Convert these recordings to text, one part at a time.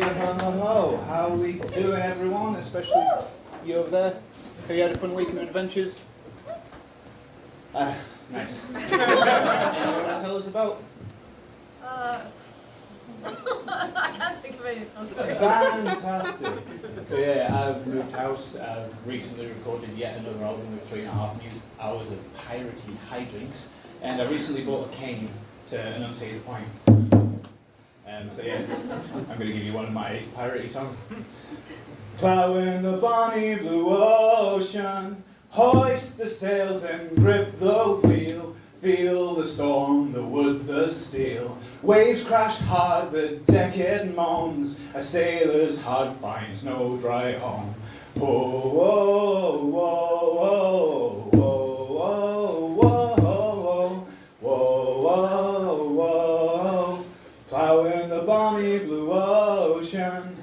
ho. How are we doing, everyone? Especially you over there. Have you had a fun week of adventures? Nice. Anything you want to tell us about? I can't think of anything. Fantastic. So yeah, I've moved house. I've recently recorded yet another album with 3.5 new hours of piratey hijinks, and I recently bought a cane to enunciate the point. So yeah, I'm going to give you one of my piratey songs. Plowing the bonny blue ocean, hoist the sails and grip the wheel. Feel the storm, the wood, the steel. Waves crash hard, the deck it moans. A sailor's heart finds no dry home. Whoa, whoa, whoa, whoa, whoa, whoa, whoa, whoa, whoa, whoa. Plowing the balmy blue ocean.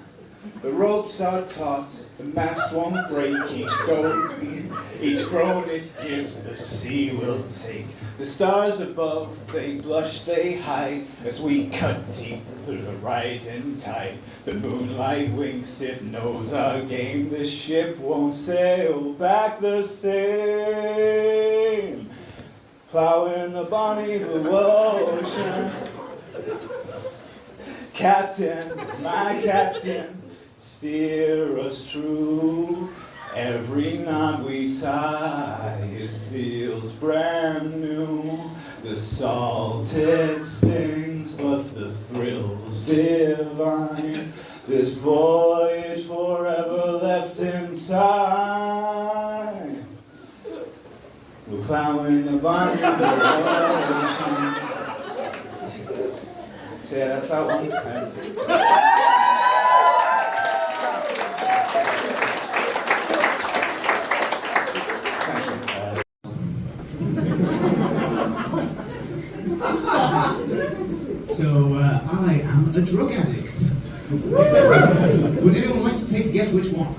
The ropes are taut, the mast won't break. Each groan it gives, the sea will take. The stars above, they blush, they hide, as we cut deep through the rising tide. The moonlight winks, it knows our game. The ship won't sail back the same. Plowing the bonny blue ocean. Captain, my captain, steer us true. Every knot we tie, it feels brand new. The salt it stings, but the thrill's divine. This voyage forever left in time. We're plowing the bonny ocean. So yeah, that's that one. So, I am a drug addict. Would anyone like to take a guess which one?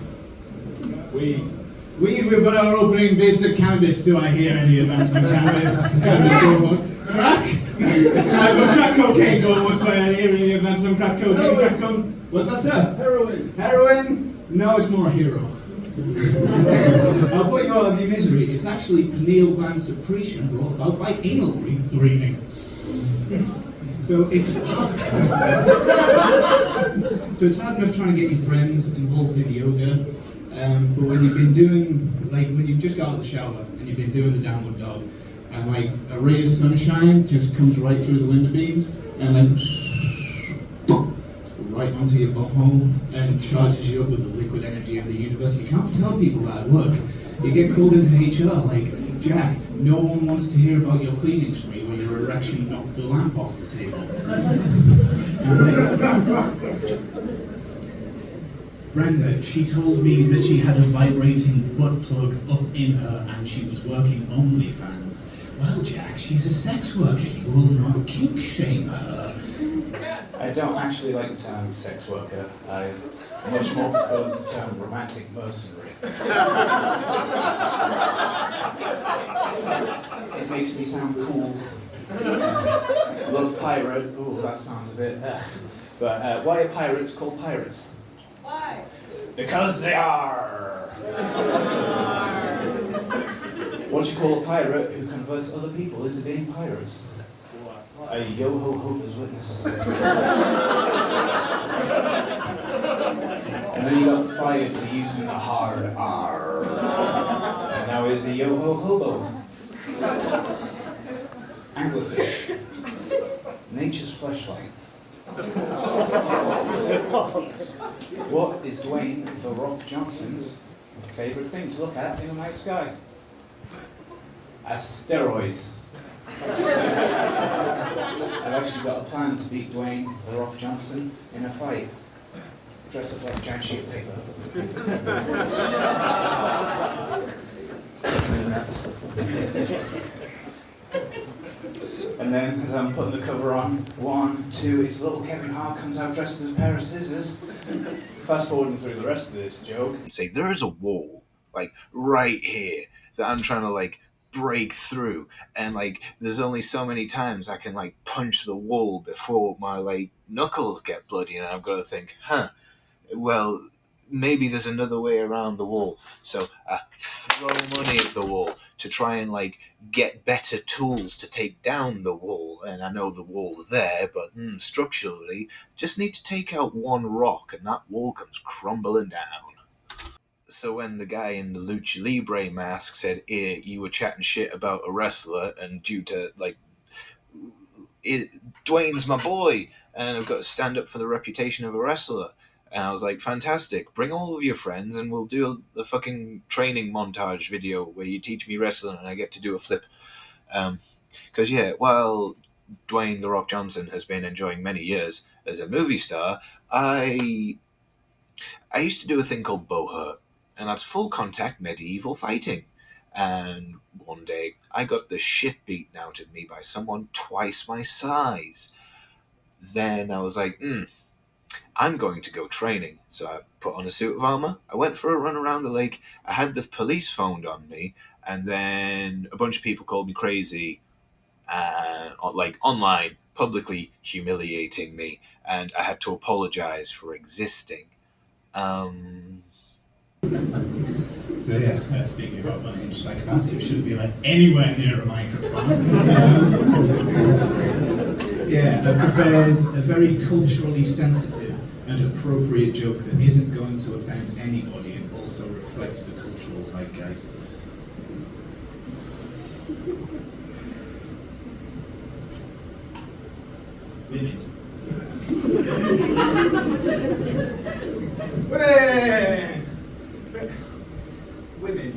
We've got our opening bids at cannabis. Do I hear any events on cannabis? Cannabis going on. Crack? I've got crack cocaine going. What's why I hear any events on crack cocaine? Crack cocaine? What's that, sir? Heroin. Heroin? No, it's more a hero. I'll put you out of your misery. It's actually pineal gland secretion brought about by anal breathing. So it's hard. So it's hard enough trying to get your friends involved in yoga, but when you've been doing, like, when you've just got out of the shower and you've been doing the downward dog, and like a ray of sunshine just comes right through the window beams and then right onto your butthole and charges you up with the liquid energy of the universe. You can't tell people that at work. You get called into HR like, Jack, no one wants to hear about your cleaning spree when your erection knocked the lamp off the table. Brenda, she told me that she had a vibrating butt plug up in her and she was working OnlyFans. Well, Jack, she's a sex worker. You will not kink shame her. I don't actually like the term sex worker. I much more prefer the term romantic mercenary. It makes me sound cool. Love pirate. Ooh, that sounds a bit. But why are pirates called pirates? Why? Because they are. What do you call a pirate who converts other people into being pirates? A Jehovah's Witness. And then he got fired for using the hard R. And now he's a Yo-ho-hobo. Anglerfish. Nature's fleshlight. What is Dwayne "The Rock" Johnson's favourite thing to look at in the night sky? Asteroids. I've actually got a plan to beat Dwayne "The Rock" Johnson in a fight. Dress up like a giant sheet of paper. And then, as I'm putting the cover on, 1, 2, it's little Kevin Hart comes out dressed as a pair of scissors. Fast forwarding through the rest of this joke. Say, there is a wall, like, right here, that I'm trying to, like, break through, and like there's only so many times I can like punch the wall before my like knuckles get bloody, and I've got to think, well, maybe there's another way around the wall. So I throw money at the wall to try and like get better tools to take down the wall. And I know the wall's there, but structurally, just need to take out one rock, and that wall comes crumbling down. So when the guy in the lucha libre mask said, you were chatting shit about a wrestler, and due to like Dwayne's my boy, and I've got to stand up for the reputation of a wrestler. And I was like, fantastic, bring all of your friends and we'll do a fucking training montage video where you teach me wrestling and I get to do a flip. Because, while Dwayne The Rock Johnson has been enjoying many years as a movie star, I used to do a thing called Boher, and that's full contact medieval fighting. And one day I got the shit beaten out of me by someone twice my size. Then I was like, I'm going to go training. So I put on a suit of armor. I went for a run around the lake. I had the police phoned on me, and then a bunch of people called me crazy, like online, publicly humiliating me, and I had to apologize for existing. So speaking about unhinged psychopaths, you shouldn't be like anywhere near a microphone. I've prepared a very culturally sensitive and appropriate joke that isn't going to offend anybody and also reflects the cultural zeitgeist. Women. Women.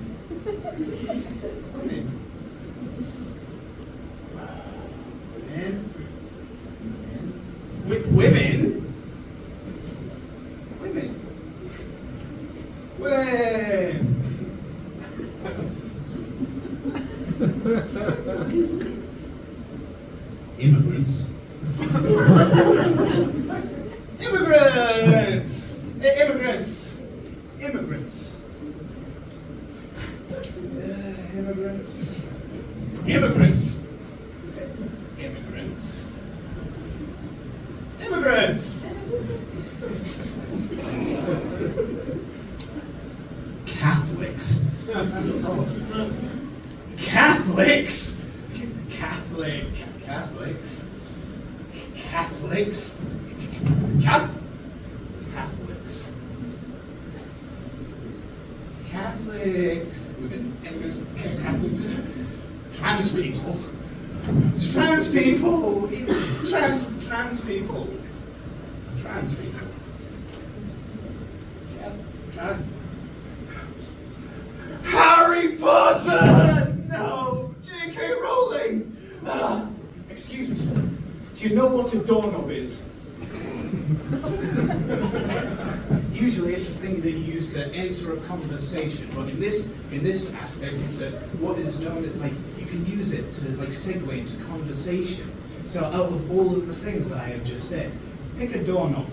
Immigrants. Harry Potter! No! J.K. Rowling! Excuse me, sir. Do you know what a doorknob is? Usually it's a thing that you use to enter a conversation, but in this aspect it's what is known as, like, you can use it to like segue into conversation. So out of all of the things that I have just said, pick a doorknob.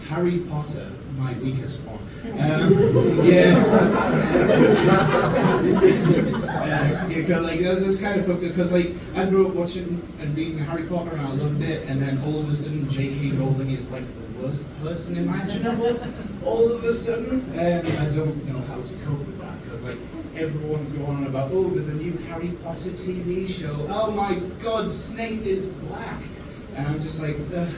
Harry Potter, my weakest one. That's kind of fucked up because like I grew up watching and reading Harry Potter and I loved it, and then all of a sudden J.K. Rowling is like the worst person imaginable. All of a sudden, and I don't know how to cope with that because like everyone's going on about, oh, there's a new Harry Potter TV show. Oh my God, Snape is black, and I'm just like, ugh.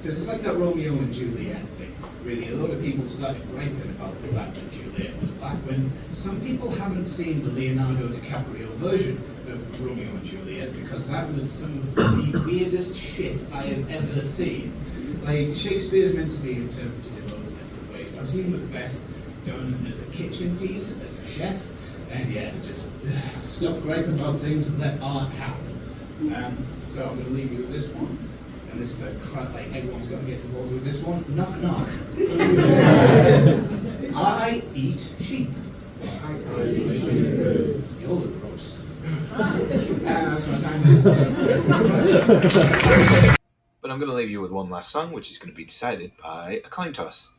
Because it's like that Romeo and Juliet thing, really. A lot of people started griping about the fact that Juliet was black when some people haven't seen the Leonardo DiCaprio version of Romeo and Juliet because that was some of the weirdest shit I have ever seen. Like, Shakespeare's meant to be interpreted in loads of different ways. I've seen Macbeth done as a kitchen piece, as a chef, and just stop griping about things and let art happen. So I'm going to leave you with this one. And this is like everyone's got to get involved with this one. Knock, knock. I eat sheep. You're the gross. That's my time. But I'm going to leave you with one last song, which is going to be decided by a coin toss.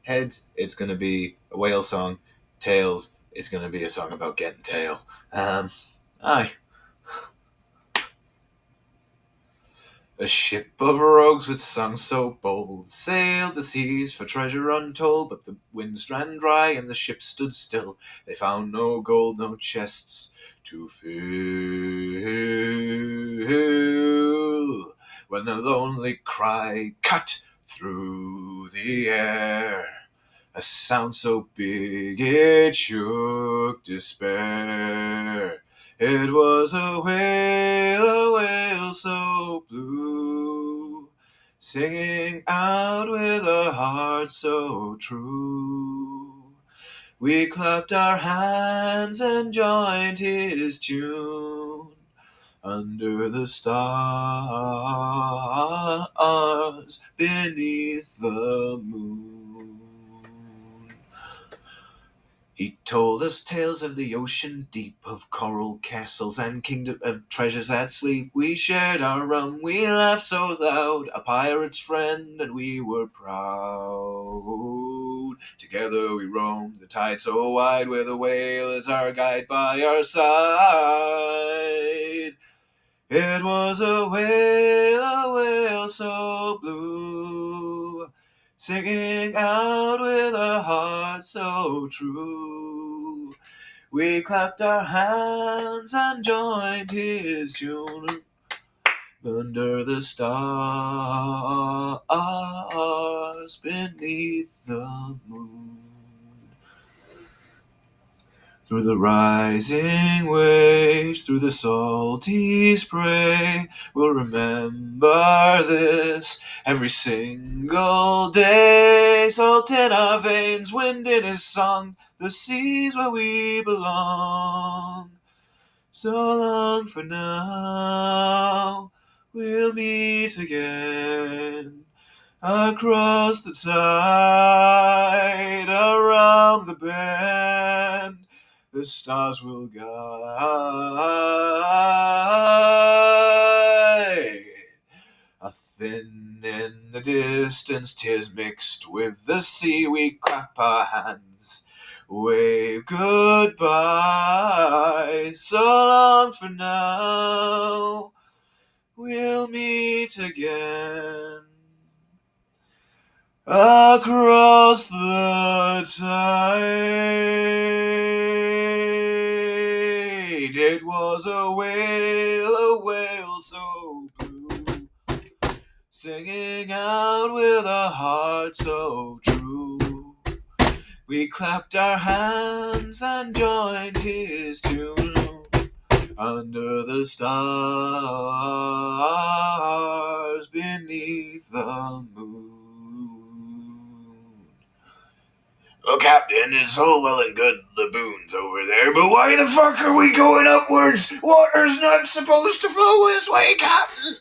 Heads, it's going to be a whale song. tails. It's gonna be a song about getting tail. Aye. A ship of rogues with songs so bold sailed the seas for treasure untold, but the winds ran dry and the ship stood still. They found no gold, no chests to fill. When the lonely cry cut through the air, a sound so big it shook despair. It was a whale so blue, singing out with a heart so true. We clapped our hands and joined his tune under the stars beneath the moon. He told us tales of the ocean deep, of coral castles and kingdom of treasures that sleep. We shared our rum, we laughed so loud, a pirate's friend, and we were proud. Together we roamed the tide so wide, where the whale is our guide by our side. It was a whale so blue, singing out with a heart so true. We clapped our hands and joined his tune under the stars beneath the moon. Through the rising waves, through the salty spray, we'll remember this every single day. Salt in our veins, wind in his song, the sea's where we belong. So long for now, we'll meet again. Across the tide, around the bend, the stars will guide. A thin in the distance, tears mixed with the sea, we clap our hands, wave goodbye. So long for now, we'll meet again. Across the tide, it was a whale so blue, singing out with a heart so true. We clapped our hands and joined his tune under the stars beneath the moon. Well, Captain, it's all well and good the boon's over there, but why the fuck are we going upwards? Water's not supposed to flow this way, Captain!